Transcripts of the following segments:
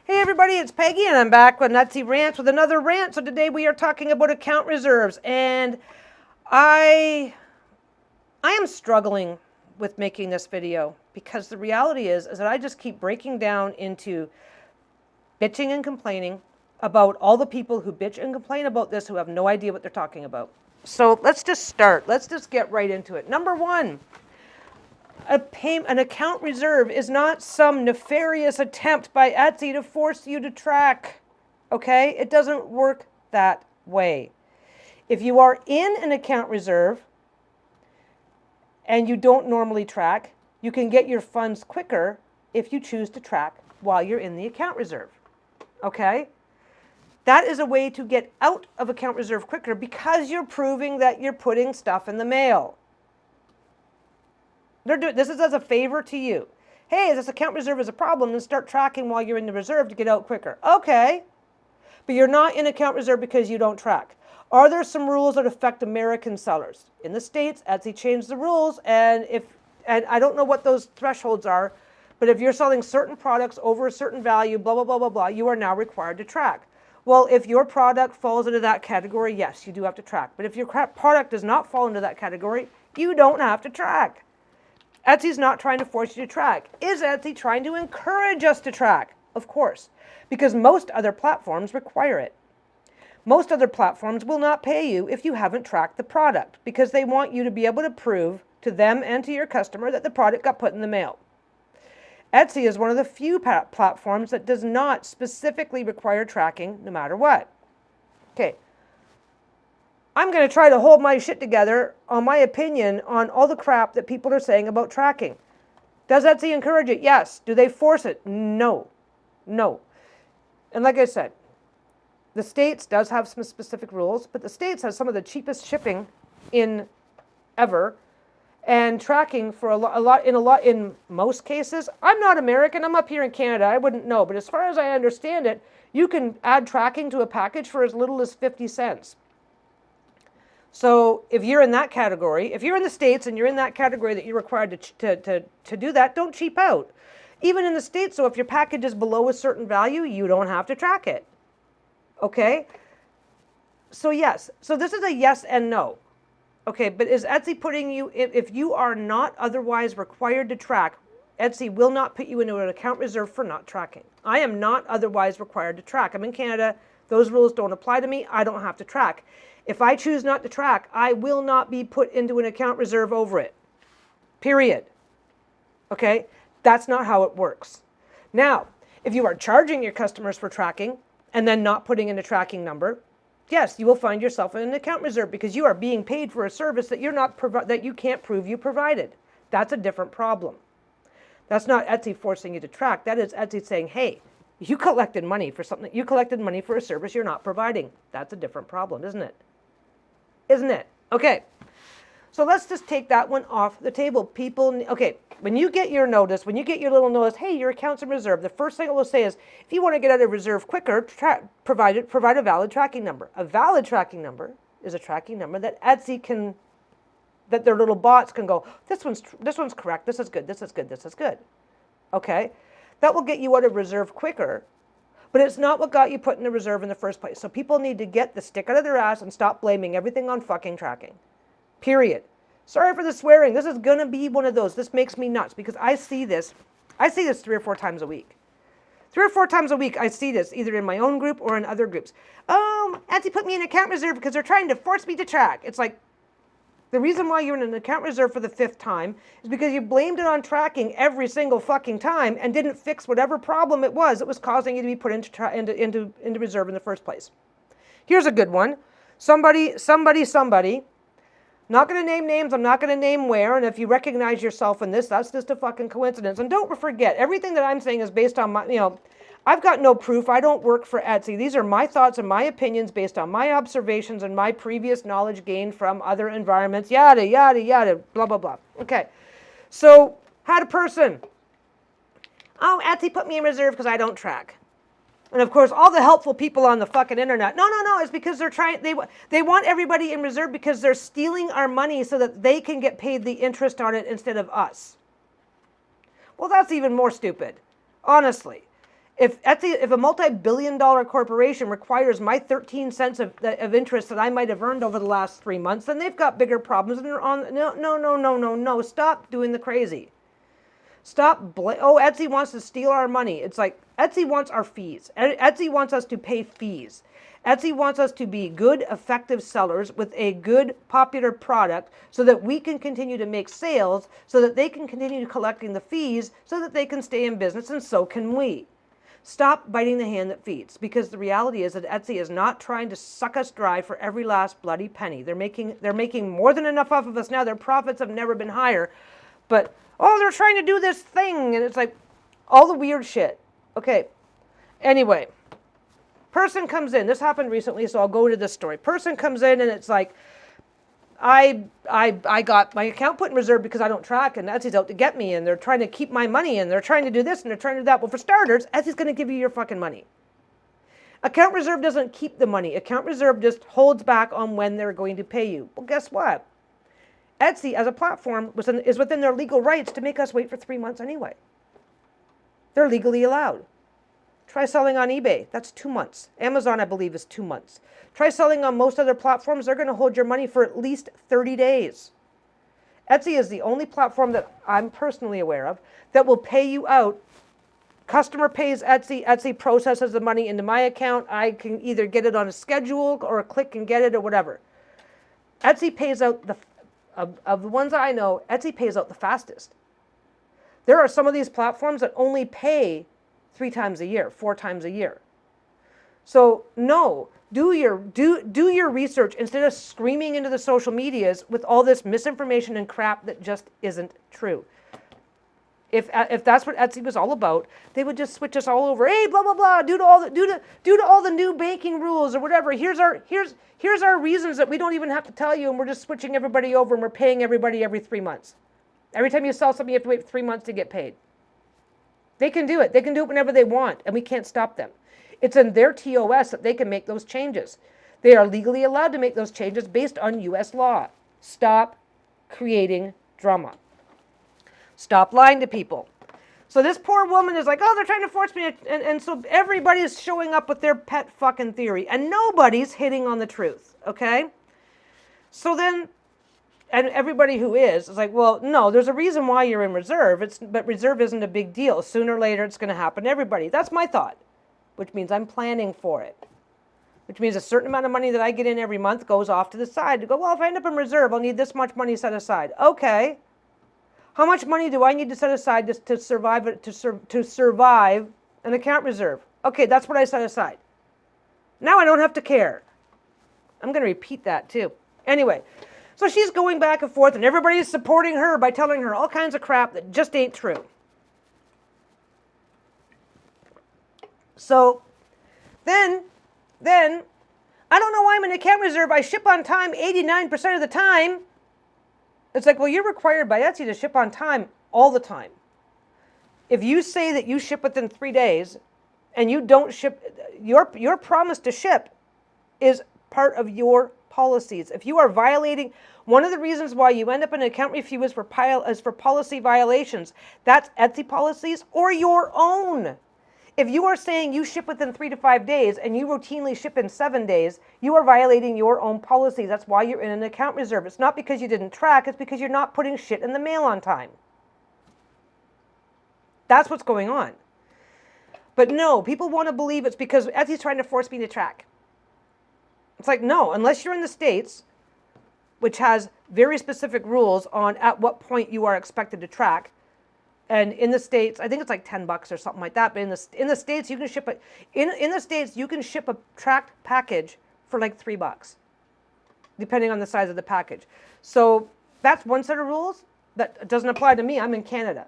Hey everybody, it's Peggy and I'm back with Etsy Rants with another rant. So today we are talking about account reserves, and I am struggling with making this video because the reality is that I just keep breaking down into bitching and complaining about all the people who bitch and complain about this who have no idea what they're talking about. So let's just start. Let's just get right into it. Number one, an account reserve is not some nefarious attempt by Etsy to force you to track. Okay? It doesn't work that way. If you are in an account reserve and you don't normally track, you can get your funds quicker if you choose to track while you're in the account reserve. Okay? That is a way to get out of account reserve quicker because you're proving that you're putting stuff in the mail. This is as a favor to you. Hey, this account reserve is a problem, then start tracking while you're in the reserve to get out quicker. Okay, but you're not in account reserve because you don't track. Are there some rules that affect American sellers? In the States, Etsy changed the rules, and I don't know what those thresholds are, but if you're selling certain products over a certain value, blah, blah, blah, blah, blah, you are now required to track. Well, if your product falls into that category, yes, you do have to track. But if your product does not fall into that category, you don't have to track. Etsy's not trying to force you to track. Is Etsy trying to encourage us to track? Of course, because most other platforms require it. Most other platforms will not pay you if you haven't tracked the product because they want you to be able to prove to them and to your customer that the product got put in the mail. Etsy is one of the few platforms that does not specifically require tracking no matter what. Okay. I'm going to try to hold my shit together on my opinion on all the crap that people are saying about tracking. Does Etsy encourage it? Yes. Do they force it? No. No. And like I said, the States does have some specific rules, but the States has some of the cheapest shipping in ever, and tracking for in most cases. I'm not American. I'm up here in Canada. I wouldn't know, but as far as I understand it, you can add tracking to a package for as little as 50 cents. So if you're in that category, if you're in the States and you're in that category that you're required to do that, don't cheap out. Even in the States, so if your package is below a certain value, you don't have to track it. Okay? So yes. So this is a yes and no. Okay, but is Etsy putting you, if you are not otherwise required to track, Etsy will not put you into an account reserve for not tracking. I am not otherwise required to track. I'm in Canada. Those rules don't apply to me. I don't have to track. If I choose not to track, I will not be put into an account reserve over it. Period. Okay? That's not how it works. Now, if you are charging your customers for tracking and then not putting in a tracking number, yes, you will find yourself in an account reserve because you are being paid for a service that that you can't prove you provided. That's a different problem. That's not Etsy forcing you to track. That is Etsy saying, hey, you collected money for something. You collected money for a service you're not providing. That's a different problem, isn't it? Isn't it? Okay. So let's just take that one off the table. Okay, when you get your notice, when you get your little notice, hey, your account's in reserve, the first thing it will say is, if you want to get out of reserve quicker, provide a valid tracking number. A valid tracking number is a tracking number that Etsy can, that their little bots can go, this one's correct, this is good, this is good, this is good. Okay? That will get you out of reserve quicker. But it's not what got you put in the reserve in the first place. So people need to get the stick out of their ass and stop blaming everything on fucking tracking. Period. Sorry for the swearing. This is going to be one of those. This makes me nuts because I see this 3 or 4 times a week. 3 or 4 times a week I see this either in my own group or in other groups. Oh, Etsy put me in account reserve because they're trying to force me to track. It's like, the reason why you're in an account reserve for the 5th time is because you blamed it on tracking every single fucking time and didn't fix whatever problem it was that was causing you to be put into reserve in the first place. Here's a good one. Somebody. Not going to name names. I'm not going to name where. And if you recognize yourself in this, that's just a fucking coincidence. And don't forget, everything that I'm saying is based on my, I've got no proof. I don't work for Etsy. These are my thoughts and my opinions based on my observations and my previous knowledge gained from other environments, yada, yada, yada, blah, blah, blah. Okay. So, had a person, oh, Etsy put me in reserve because I don't track. And of course, all the helpful people on the fucking internet, no, it's because they want everybody in reserve because they're stealing our money so that they can get paid the interest on it instead of us. Well, that's even more stupid, honestly. If Etsy, if a multi-billion-dollar corporation requires my 13 cents of interest that I might have earned over the last 3 months, then they've got bigger problems and they're on. No. Stop doing the crazy. Stop. Etsy wants to steal our money. It's like Etsy wants our fees. Etsy wants us to pay fees. Etsy wants us to be good, effective sellers with a good, popular product so that we can continue to make sales, so that they can continue collecting the fees, so that they can stay in business, and so can we. Stop biting the hand that feeds, because the reality is that Etsy is not trying to suck us dry for every last bloody penny. They're making more than enough off of us now. Their profits have never been higher. But, they're trying to do this thing. And it's like all the weird shit. Okay. Anyway, person comes in. This happened recently, so I'll go to this story. Person comes in and it's like, I got my account put in reserve because I don't track, and Etsy's out to get me, and they're trying to keep my money, and they're trying to do this, and they're trying to do that. Well, for starters, Etsy's going to give you your fucking money. Account reserve doesn't keep the money. Account reserve just holds back on when they're going to pay you. Well, guess what? Etsy, as a platform, is within their legal rights to make us wait for 3 months anyway. They're legally allowed. Try selling on eBay. That's 2 months. Amazon, I believe, is 2 months. Try selling on most other platforms. They're going to hold your money for at least 30 days. Etsy is the only platform that I'm personally aware of that will pay you out. Customer pays Etsy. Etsy processes the money into my account. I can either get it on a schedule or click and get it or whatever. Etsy pays out of the ones that I know, Etsy pays out the fastest. There are some of these platforms that only pay 3 times a year, 4 times a year. So no, do your research instead of screaming into the social medias with all this misinformation and crap that just isn't true. If that's what Etsy was all about, they would just switch us all over. Hey, blah blah blah. Due to all the new banking rules or whatever. Here's our reasons that we don't even have to tell you, and we're just switching everybody over, and we're paying everybody every 3 months. Every time you sell something, you have to wait 3 months to get paid. They can do it. They can do it whenever they want, and we can't stop them. It's in their TOS that they can make those changes. They are legally allowed to make those changes based on U.S. law. Stop creating drama. Stop lying to people. So this poor woman is like, they're trying to force me. And so everybody's showing up with their pet fucking theory. And nobody's hitting on the truth, okay? So then, and everybody who is like, well, no, there's a reason why you're in reserve. But reserve isn't a big deal. Sooner or later, it's going to happen to everybody. That's my thought, which means I'm planning for it. Which means a certain amount of money that I get in every month goes off to the side to go, well, if I end up in reserve, I'll need this much money set aside. Okay. How much money do I need to set aside to survive an account reserve? Okay, that's what I set aside. Now I don't have to care. I'm going to repeat that too. Anyway, so she's going back and forth, and everybody's supporting her by telling her all kinds of crap that just ain't true. So then, I don't know why I'm in account reserve. I ship on time 89% of the time. It's like, well, you're required by Etsy to ship on time all the time. If you say that you ship within 3 days and you don't ship, your promise to ship is part of your policies. If you are violating, one of the reasons why you end up in an account review is for policy violations. That's Etsy policies or your own. If you are saying you ship within 3 to 5 days and you routinely ship in 7 days, you are violating your own policy. That's why you're in an account reserve. It's not because you didn't track, it's because you're not putting shit in the mail on time. That's what's going on. But no, people want to believe it's because Etsy's trying to force me to track. It's like, no, unless you're in the States, which has very specific rules on at what point you are expected to track. And in the States, I think it's like $10 or something like that. But in the States, you can ship in the States, you can ship a tracked package for like $3, depending on the size of the package. So that's one set of rules that doesn't apply to me. I'm in Canada.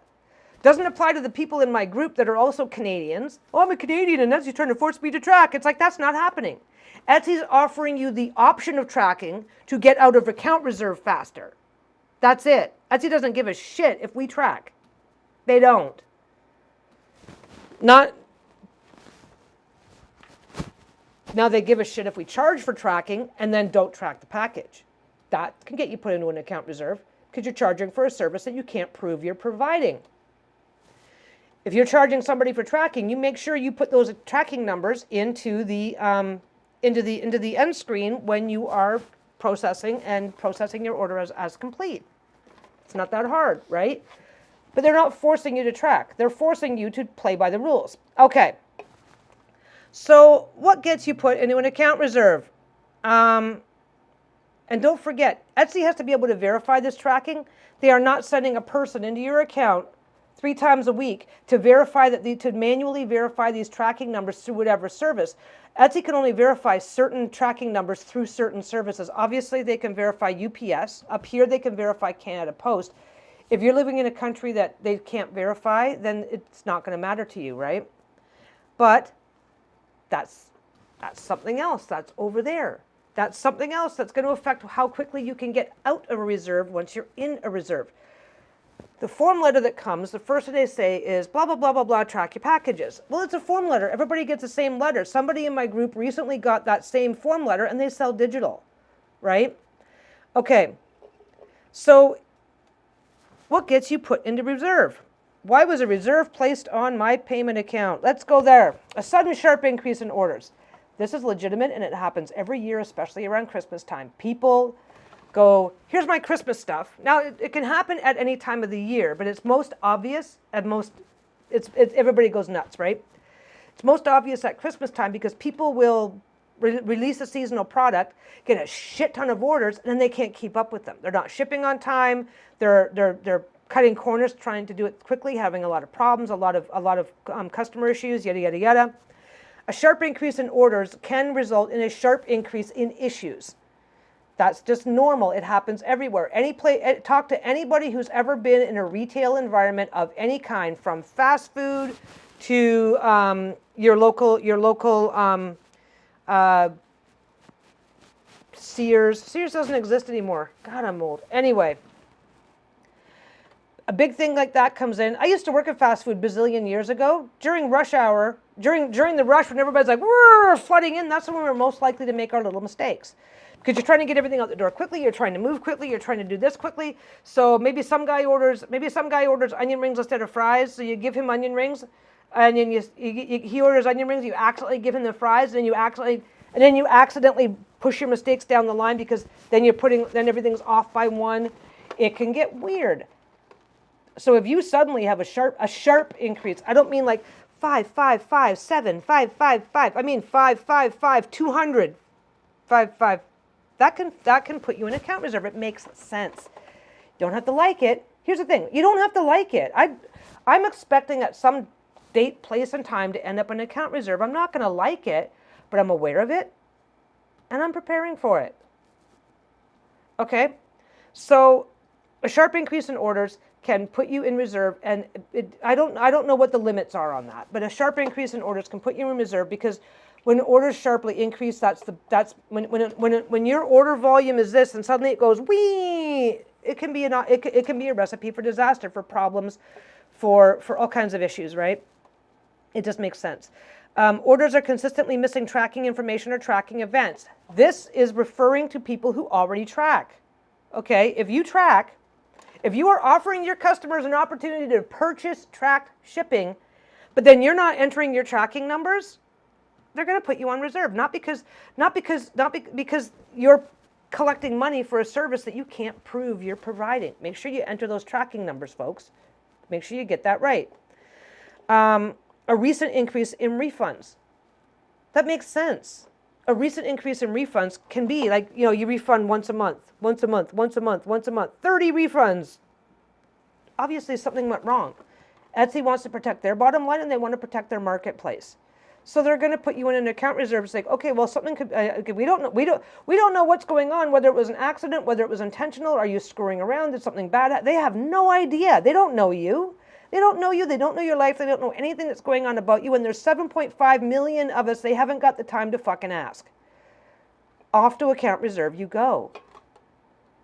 Doesn't apply to the people in my group that are also Canadians. Oh, I'm a Canadian and Etsy's trying to force me to track. It's like, that's not happening. Etsy's offering you the option of tracking to get out of account reserve faster. That's it. Etsy doesn't give a shit if we track. They don't. Now they give a shit if we charge for tracking and then don't track the package. That can get you put into an account reserve because you're charging for a service that you can't prove you're providing. If you're charging somebody for tracking, you make sure you put those tracking numbers into the end screen when you are processing your order as complete. It's not that hard, right? But they're not forcing you to track. They're forcing you to play by the rules. Okay. So what gets you put into an account reserve? And don't forget, Etsy has to be able to verify this tracking. They are not sending a person into your account 3 times a week to manually verify these tracking numbers through whatever service. Etsy can only verify certain tracking numbers through certain services. Obviously, they can verify UPS. Up here, they can verify Canada Post. If you're living in a country that they can't verify, then it's not going to matter to you, right? But that's something else. That's over there. That's something else that's going to affect how quickly you can get out of a reserve once you're in a reserve. The form letter that comes, the first thing they say is blah, blah, blah, blah, blah, track your packages. Well, it's a form letter. Everybody gets the same letter. Somebody in my group recently got that same form letter and they sell digital, right? Okay, so what gets you put into reserve? Why was a reserve placed on my payment account? Let's go there. A sudden sharp increase in orders. This is legitimate and it happens every year, especially around Christmas time. People go, here's my Christmas stuff. Now, it can happen at any time of the year, but it's most obvious at everybody goes nuts, right? It's most obvious at Christmas time because people will release a seasonal product, get a shit ton of orders, and then they can't keep up with them. They're not shipping on time. They're cutting corners, trying to do it quickly, having a lot of problems, a lot of customer issues, yada, yada, yada. A sharp increase in orders can result in a sharp increase in issues. That's just normal. It happens everywhere. Talk to anybody who's ever been in a retail environment of any kind, from fast food to your local Sears. Sears doesn't exist anymore. God, I'm old. Anyway, a big thing like that comes in. I used to work at fast food bazillion years ago. During rush hour, during the rush when everybody's like, we're flooding in, that's when we were most likely to make our little mistakes. Because you're trying to get everything out the door quickly, you're trying to move quickly, you're trying to do this quickly. So maybe some guy orders onion rings instead of fries, so you give him onion rings, and then he orders onion rings, you accidentally give him the fries, and then you accidentally push your mistakes down the line because then everything's off by one. It can get weird. So if you suddenly have a sharp increase, I don't mean like 5, 5, 5, 7, 5, 5, 5. I mean 5, 5, 5, 200, 5, 5. That can put you in account reserve. It makes sense. You don't have to like it. Here's the thing. You don't have to like it. I'm expecting at some date, place, and time to end up in account reserve. I'm not going to like it, but I'm aware of it, and I'm preparing for it. Okay? So a sharp increase in orders can put you in reserve, and I don't know what the limits are on that, but a sharp increase in orders can put you in reserve because when orders sharply increase, that's when your order volume is this, and suddenly it goes wee. It can be a recipe for disaster, for problems, for all kinds of issues, right? It just makes sense. Orders are consistently missing tracking information or tracking events. This is referring to people who already track. Okay, if you are offering your customers an opportunity to purchase tracked shipping, but then you're not entering your tracking numbers, they're going to put you on reserve. Not because you're collecting money for a service that you can't prove you're providing. Make sure you enter those tracking numbers, folks. Make sure you get that right. A recent increase in refunds. That makes sense. A recent increase in refunds can be like, you refund once a month, 30 refunds. Obviously something went wrong. Etsy wants to protect their bottom line and they want to protect their marketplace. So they're going to put you in an account reserve. It's like, okay, well, something could. We don't know what's going on. Whether it was an accident, whether it was intentional. Are you screwing around? Did something bad? They have no idea. They don't know you. They don't know you. They don't know your life. They don't know anything that's going on about you. And there's 7.5 million of us. They haven't got the time to fucking ask. Off to account reserve you go.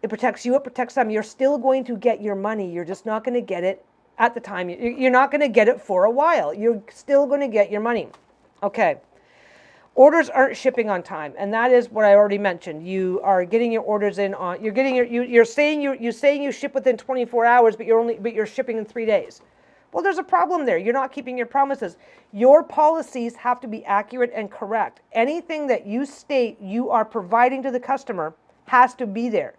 It protects you. It protects them. You're still going to get your money. You're just not going to get it at the time. You're not going to get it for a while. You're still going to get your money. Okay. Orders aren't shipping on time, and that is what I already mentioned. You are getting your orders in on. You're getting you're saying you ship within 24 hours, but you're shipping in 3 days. Well, there's a problem there. You're not keeping your promises. Your policies have to be accurate and correct. Anything that you state you are providing to the customer has to be there.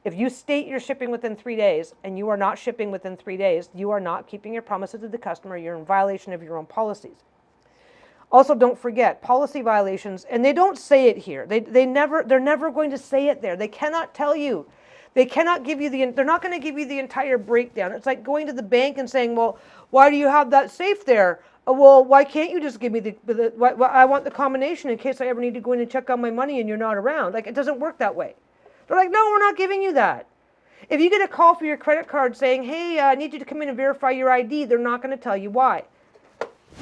If you state you're shipping within 3 days and you are not shipping within 3 days, you are not keeping your promises to the customer. You're in violation of your own policies. Also, don't forget policy violations, and they don't say it here. They're never going to say it there. They cannot tell you. They cannot give you they're not going to give you the entire breakdown. It's like going to the bank and saying, well, why do you have that safe there? Well, why can't you just give me I want the combination in case I ever need to go in and check on my money and you're not around. Like, it doesn't work that way. They're like, no, we're not giving you that. If you get a call for your credit card saying, hey, I need you to come in and verify your ID, they're not going to tell you why.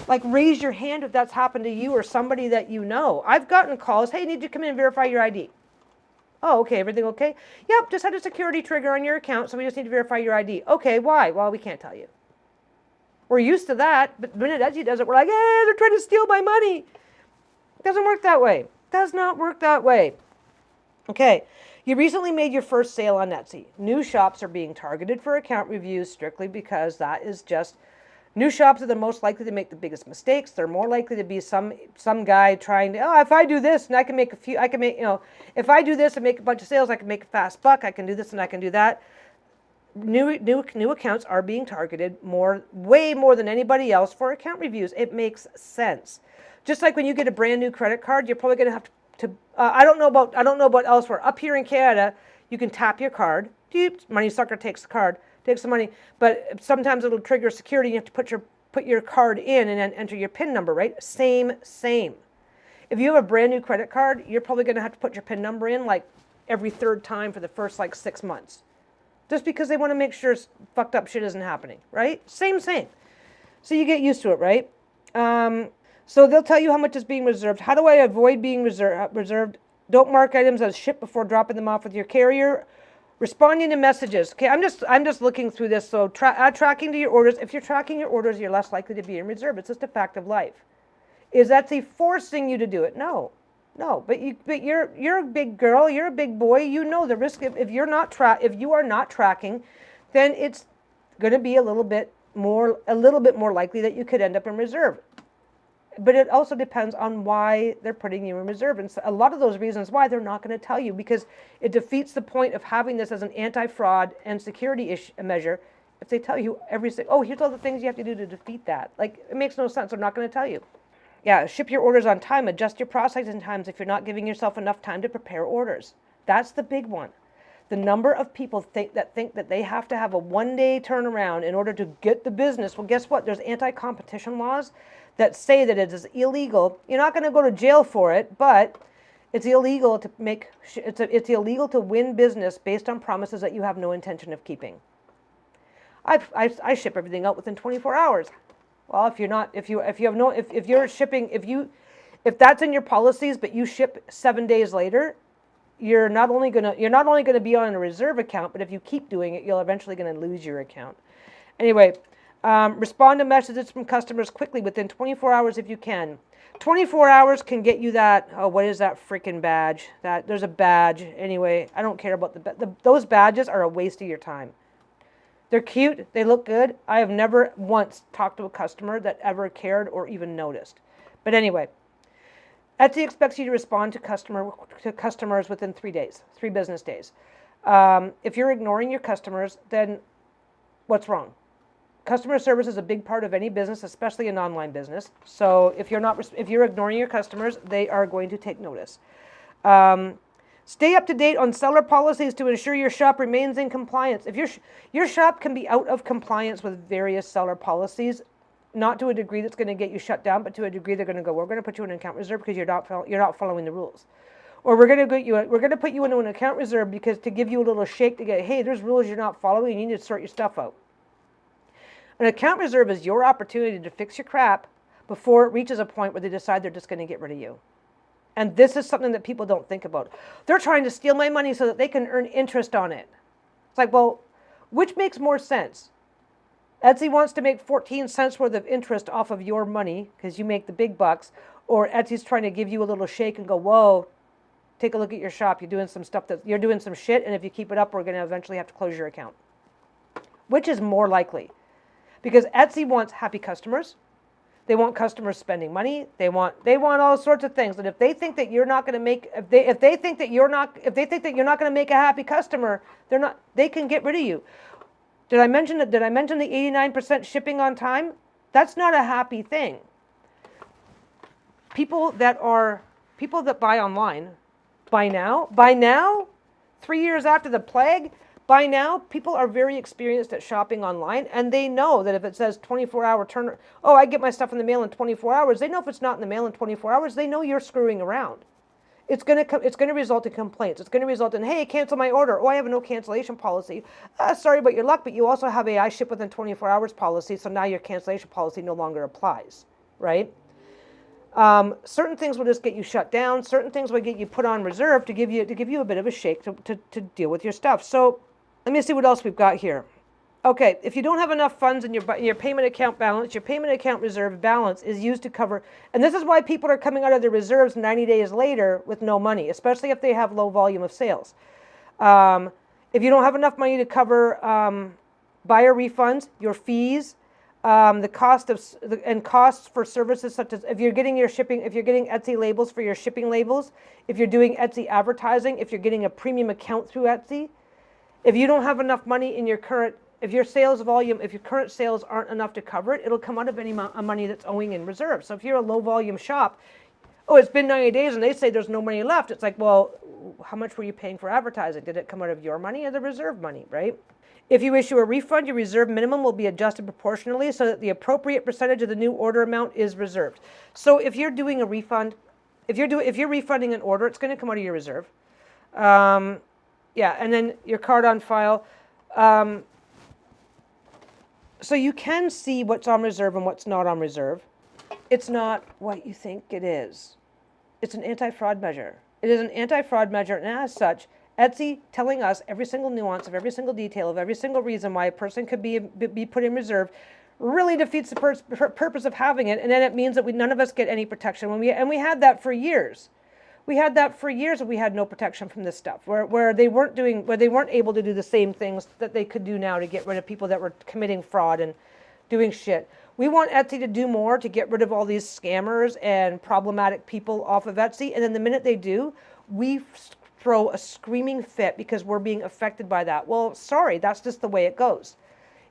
Like, raise your hand if that's happened to you or somebody that you know. I've gotten calls, hey, I need you to come in and verify your ID. Oh, okay, everything okay? Yep, just had a security trigger on your account, so we just need to verify your ID. Okay, why? Well, we can't tell you. We're used to that, but when Etsy does it, we're like, hey, they're trying to steal my money. It doesn't work that way. It does not work that way. Okay, you recently made your first sale on Etsy. New shops are being targeted for account reviews strictly because that is just, new shops are the most likely to make the biggest mistakes. They're more likely to be some guy trying to, oh, if I do this and if I do this and make a bunch of sales, I can make a fast buck. I can do this and I can do that. New accounts are being targeted way more than anybody else for account reviews. It makes sense. Just like when you get a brand new credit card, you're probably going to have to I don't know about elsewhere. Up here in Canada, you can tap your card. Money sucker takes the card, takes the money, but sometimes it'll trigger security. You have to put your card in and then enter your PIN number, right? Same. If you have a brand new credit card, you're probably going to have to put your PIN number in like every third time for the first 6 months. Just because they want to make sure fucked up shit isn't happening, right? Same. So you get used to it, right? So they'll tell you how much is being reserved. How do I avoid being reserved? Don't mark items as shipped before dropping them off with your carrier. Responding to messages. Okay, I'm just looking through this. So tracking to your orders. If you're tracking your orders, you're less likely to be in reserve. It's just a fact of life. Is Etsy forcing you to do it? No. But you're a big girl. You're a big boy. You know the risk if you are not tracking, then it's going to be a little bit more likely that you could end up in reserve. But it also depends on why they're putting you in reserve. And so a lot of those reasons why they're not going to tell you, because it defeats the point of having this as an anti-fraud and security measure. If they tell you here's all the things you have to do to defeat that. Like, it makes no sense. They're not going to tell you. Yeah, ship your orders on time. Adjust your processing times if you're not giving yourself enough time to prepare orders. That's the big one. The number of people think that they have to have a one-day turnaround in order to get the business. Well, guess what? There's anti-competition laws that say that it is illegal. You're not going to go to jail for it, but it's illegal to it's illegal to win business based on promises that you have no intention of keeping. I ship everything out within 24 hours. Well, if that's in your policies, but you ship 7 days later, you're not only gonna be on a reserve account, but if you keep doing it, you're eventually gonna lose your account. Anyway, respond to messages from customers quickly within 24 hours if you can. 24 hours can get you that. Oh, what is that freaking badge? There's a badge. Anyway, I don't care about those badges are a waste of your time. They're cute. They look good. I have never once talked to a customer that ever cared or even noticed. But anyway, Etsy expects you to respond to customers within 3 days, 3 business days. If you're ignoring your customers, then what's wrong? Customer service is a big part of any business, especially an online business. So if you're ignoring your customers, they are going to take notice. Stay up to date on seller policies to ensure your shop remains in compliance. If your shop can be out of compliance with various seller policies, not to a degree that's going to get you shut down, but to a degree they're going to go, we're going to put you in an account reserve because you're not following the rules, or we're going to put you into an account reserve because to give you a little shake to get, hey, there's rules you're not following, you need to sort your stuff out. An account reserve is your opportunity to fix your crap before it reaches a point where they decide they're just going to get rid of you. And this is something that people don't think about. They're trying to steal my money so that they can earn interest on it. It's like, well, which makes more sense? Etsy wants to make 14 cents worth of interest off of your money because you make the big bucks, or Etsy's trying to give you a little shake and go, whoa, take a look at your shop. You're doing some shit, and if you keep it up, we're going to eventually have to close your account. Which is more likely? Because Etsy wants happy customers. They want customers spending money. They want all sorts of things. And if they think that you're not going to make, if they think that you're not going to make a happy customer, they can get rid of you. Did I mention the 89% shipping on time? That's not a happy thing. People that buy online, by now, 3 years after the plague, by now, people are very experienced at shopping online, and they know that if it says 24-hour turn, oh, I get my stuff in the mail in 24 hours, they know if it's not in the mail in 24 hours, they know you're screwing around. It's going to result in complaints. It's going to result in, hey, cancel my order. Oh, I have a no cancellation policy. Sorry about your luck, but you also have a I ship within 24 hours policy, so now your cancellation policy no longer applies, right? Certain things will just get you shut down. Certain things will get you put on reserve to give you a bit of a shake to deal with your stuff. So let me see what else we've got here. Okay, if you don't have enough funds in your payment account balance, your payment account reserve balance is used to cover, and this is why people are coming out of their reserves 90 days later with no money, especially if they have low volume of sales. If you don't have enough money to cover buyer refunds, your fees, the cost of and costs for services such as if you're getting Etsy labels for your shipping labels, if you're doing Etsy advertising, if you're getting a premium account through Etsy, if you don't have enough money in your current, if your current sales aren't enough to cover it, it'll come out of any amount of money that's owing in reserve. So if you're a low volume shop, oh, it's been 90 days and they say there's no money left. It's like, well, how much were you paying for advertising? Did it come out of your money or the reserve money, right? If you issue a refund, your reserve minimum will be adjusted proportionally so that the appropriate percentage of the new order amount is reserved. So if you're doing a refund, if you're refunding an order, it's going to come out of your reserve. Yeah, and then your card on file. So you can see what's on reserve and what's not on reserve. It's not what you think it is. It's an anti-fraud measure. It is an anti-fraud measure, and as such, Etsy telling us every single nuance of every single detail of every single reason why a person could be put in reserve really defeats the purpose of having it, and then it means that none of us get any protection. We had that for years. We had that for years, and we had no protection from this stuff, where they weren't able to do the same things that they could do now to get rid of people that were committing fraud and doing shit. We want Etsy to do more to get rid of all these scammers and problematic people off of Etsy, and then the minute they do, we throw a screaming fit because we're being affected by that. Well, sorry, that's just the way it goes.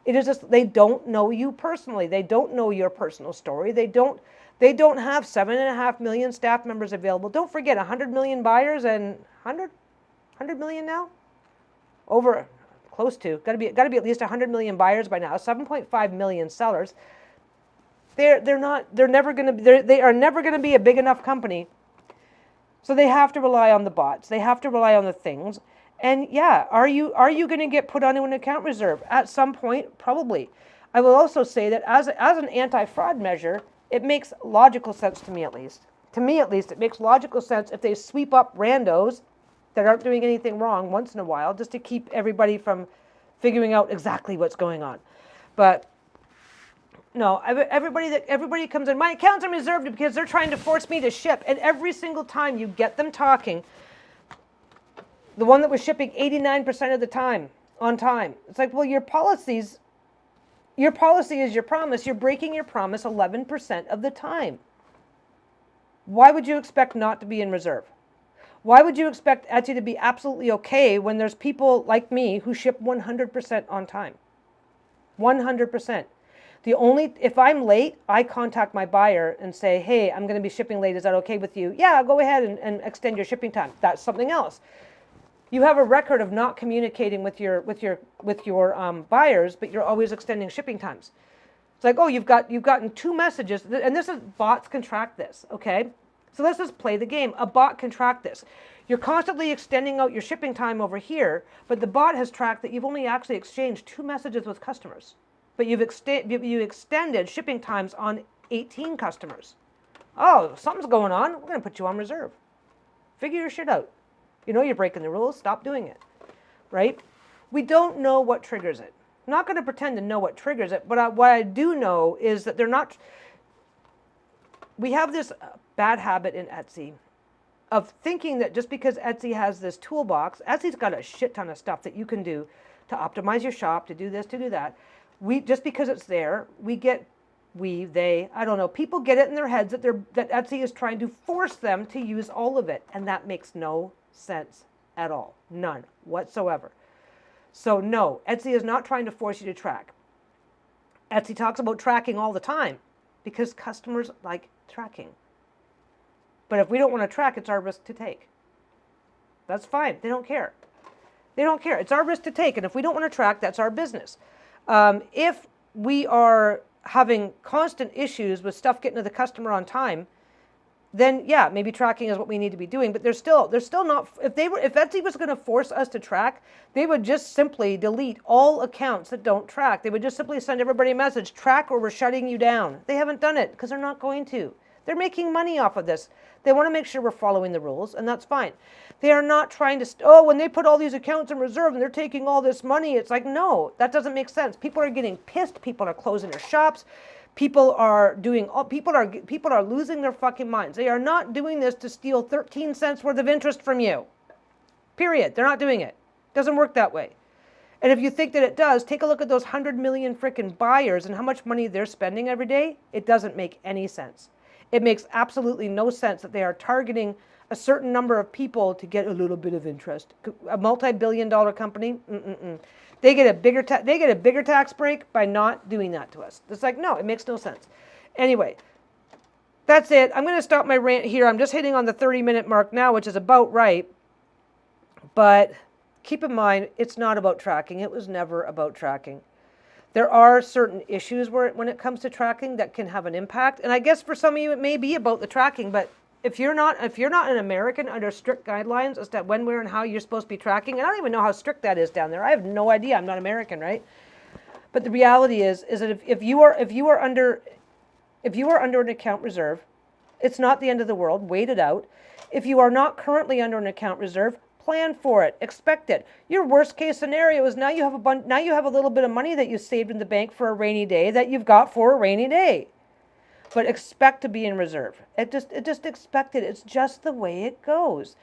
It is just, they don't know you personally. They don't know your personal story. They don't have 7.5 million staff members available. Don't forget, 100 million buyers and 100 million now? Over, close to. Got to be at least 100 million buyers by now. 7.5 million sellers. They are never going to be a big enough company. So they have to rely on the bots. They have to rely on the things. And yeah, are you going to get put onto an account reserve at some point? Probably. I will also say that as an anti-fraud measure, it makes logical sense to me at least. To me at least, it makes logical sense if they sweep up randos that aren't doing anything wrong once in a while, just to keep everybody from figuring out exactly what's going on. But no, everybody comes in, my account's are reserved because they're trying to force me to ship. And every single time you get them talking, the one that was shipping 89% of the time, on time. It's like, well, your policy is your promise. You're breaking your promise 11% of the time. Why would you expect not to be in reserve? Why would you expect Etsy to be absolutely okay when there's people like me who ship 100% on time? 100%. If I'm late, I contact my buyer and say, hey, I'm going to be shipping late. Is that okay with you? Yeah, go ahead and extend your shipping time. That's something else. You have a record of not communicating with your buyers, but you're always extending shipping times. It's like, oh, you've gotten 2 messages, and bots can track this, okay? So let's just play the game. A bot can track this. You're constantly extending out your shipping time over here, but the bot has tracked that you've only actually exchanged 2 messages with customers. But you extended shipping times on 18 customers. Oh, something's going on. We're going to put you on reserve. Figure your shit out. You know you're breaking the rules. Stop doing it. Right? We don't know what triggers it. I'm not going to pretend to know what triggers it, but what I do know is that they're not... We have this bad habit in Etsy of thinking that just because Etsy has this toolbox, Etsy's got a shit ton of stuff that you can do to optimize your shop, to do this, to do that. just because it's there, I don't know, people get it in their heads that Etsy is trying to force them to use all of it, and that makes no sense at all. None whatsoever. So no, Etsy is not trying to force you to track. Etsy talks about tracking all the time because customers like tracking. But if we don't want to track, it's our risk to take. That's fine. They don't care. They don't care. It's our risk to take. And if we don't want to track, that's our business. If we are having constant issues with stuff getting to the customer on time, then yeah, maybe tracking is what we need to be doing. But they're still not. If Etsy was going to force us to track, they would just simply delete all accounts that don't track. They would just simply send everybody a message: track or we're shutting you down. They haven't done it because they're not going to. They're making money off of this. They want to make sure we're following the rules, and that's fine. They are not trying to, when they put all these accounts in reserve and they're taking all this money, it's like, no, that doesn't make sense. People are getting pissed. People are closing their shops. People are losing their fucking minds. They are not doing this to steal 13 cents worth of interest from you. Period. They're not doing it. It doesn't work that way. And if you think that it does, take a look at those 100 million freaking buyers and how much money they're spending every day. It doesn't make any sense. It makes absolutely no sense that they are targeting a certain number of people to get a little bit of interest. A multi-billion-dollar company, they get a bigger tax break by not doing that to us. It's like, no, it makes no sense. Anyway, that's it. I'm going to stop my rant here. I'm just hitting on the 30-minute mark now, which is about right. But keep in mind, it's not about tracking. It was never about tracking. There are certain issues when it comes to tracking that can have an impact. And I guess for some of you, it may be about the tracking, but if you're not an American under strict guidelines as to when, where, and how you're supposed to be tracking, and I don't even know how strict that is down there. I have no idea. I'm not American, right? But the reality is that if you are under an account reserve, it's not the end of the world. Wait it out. If you are not currently under an account reserve, plan for it. Expect it. Your worst case scenario is now you have a little bit of money that you saved in the bank for a rainy day that you've got for a rainy day. But expect to be in reserve. Just expect it. It's just the way it goes.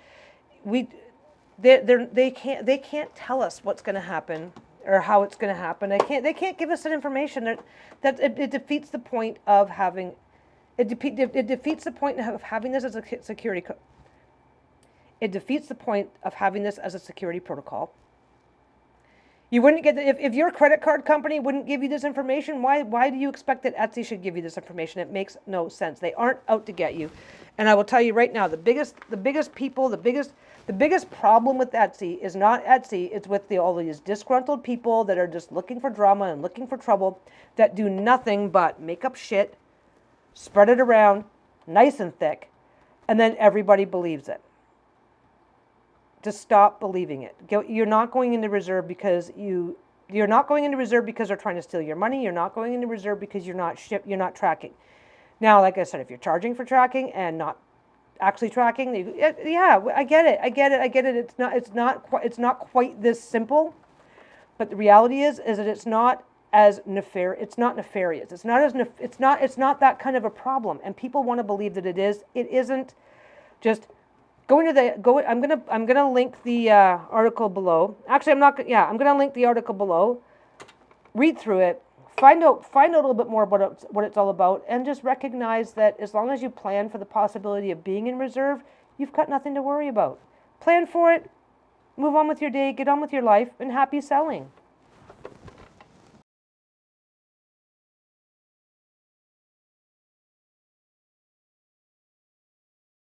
They can't tell us what's going to happen or how it's going to happen. They can't give us that information. It defeats the point of having it defeats the point of having this as a security. It defeats the point of having this as a security protocol. You wouldn't get if your credit card company wouldn't give you this information. Why do you expect that Etsy should give you this information? It makes no sense. They aren't out to get you. And I will tell you right now, the biggest problem with Etsy is not Etsy. It's with all these disgruntled people that are just looking for drama and looking for trouble, that do nothing but make up shit, spread it around nice and thick, and then everybody believes it. Just stop believing it. You're not going into reserve because you're not going into reserve because they're trying to steal your money. You're not going into reserve because you're not tracking. Now, like I said, if you're charging for tracking and not actually tracking, yeah, I get it. It's not quite this simple. But the reality is that it's not as nefarious. It's not nefarious. It's not that kind of a problem. And people want to believe that it is. It isn't. Just I'm gonna link the article below. Actually, I'm not. Yeah, I'm gonna link the article below. Read through it. Find out a little bit more about what it's all about, and just recognize that as long as you plan for the possibility of being in reserve, you've got nothing to worry about. Plan for it. Move on with your day. Get on with your life, and happy selling.